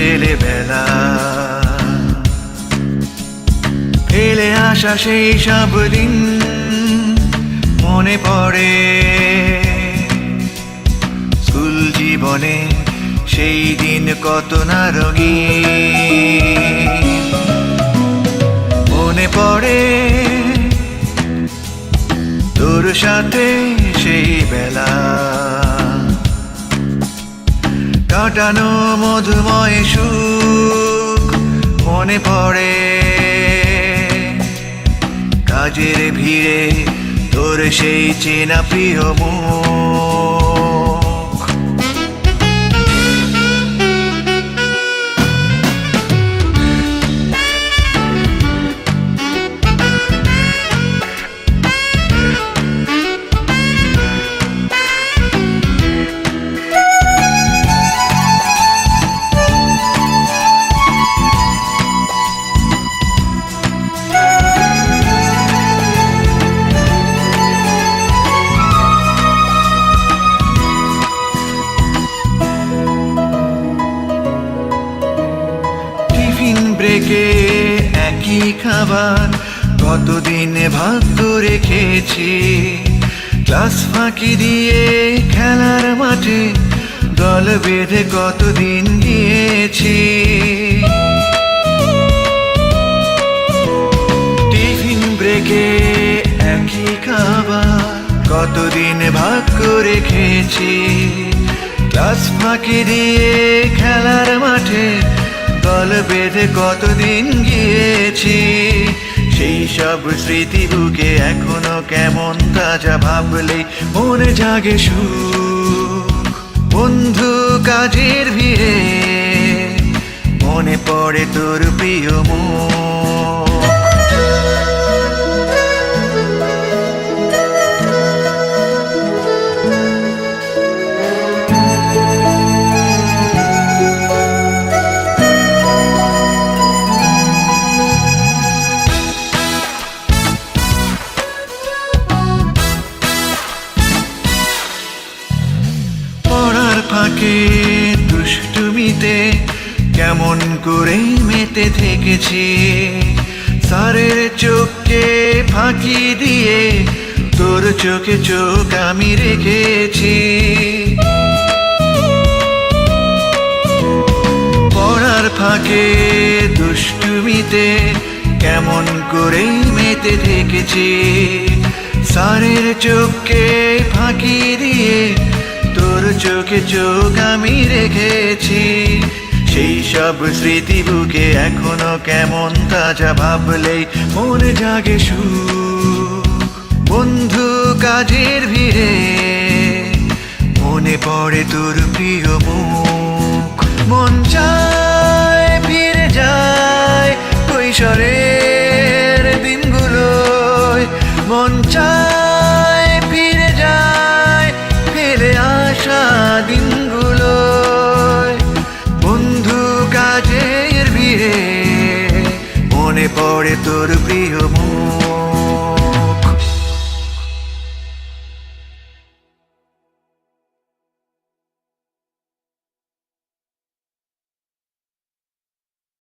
ছেলেবেলা, ফেলে আসা সেই সব দিন মনে পড়ে। স্কুল জীবনে সেই দিন কত না রঙিন মনে পড়ে। তোর সাথে সেই বেলা কাটানো মধুময় সুখ মনে পড়ে। কাজের ভিড়ে তোর সেই চেনা প্রিয় মুখ, ব্রেকে একই খাবার কতদিন ভাগ করে খেয়েছি। ক্লাস ফাঁকি দিয়ে খেলার মাঠে দল বেঁধে কতদিন গিয়েছি। টিফিন ব্রেকে একই খাবার কতদিন ভাগ করে খেয়েছি। ক্লাস ফাঁকি দিয়ে খেলার মাঠে দল বেঁধে কতদিন গিয়েছি। সেই সব স্মৃতি বুকে এখনো কেমন তাজা, ভাবলে মনে জাগে সুখ। বন্ধু কাজের ভিড়ে মনে পড়ে তোর প্রিয় মুখ। ফাঁকে দুষ্টুমিতে কেমন করে মেতে থেকেছি। স্যারের চোখকে ফাঁকি দিয়ে তোর চোখে চোখ আমি রেখেছি। পড়ার ফাঁকে দুষ্টুমিতে কেমন করে মেতে থেকেছি। স্যারের চোখকে ফাঁকি দিয়ে তোর চোখে চোখ আমি রেখেছি। সেই সব স্মৃতি বুকে এখনো কেমন তাজা, ভাবলেই মনে জাগে সুখ। বন্ধু কাজের ভিড়ে মনে পড়ে তোর প্রিয় মুখ। মন চায় ফিরে যায় কৈশোরের দিনগুলোয়। মন চায় ফিরে যায় ফেলে আসা দিনগুলোয়। বন্ধু কাজের ভিড়ে মনে পড়ে তোর প্রিয় মুখ।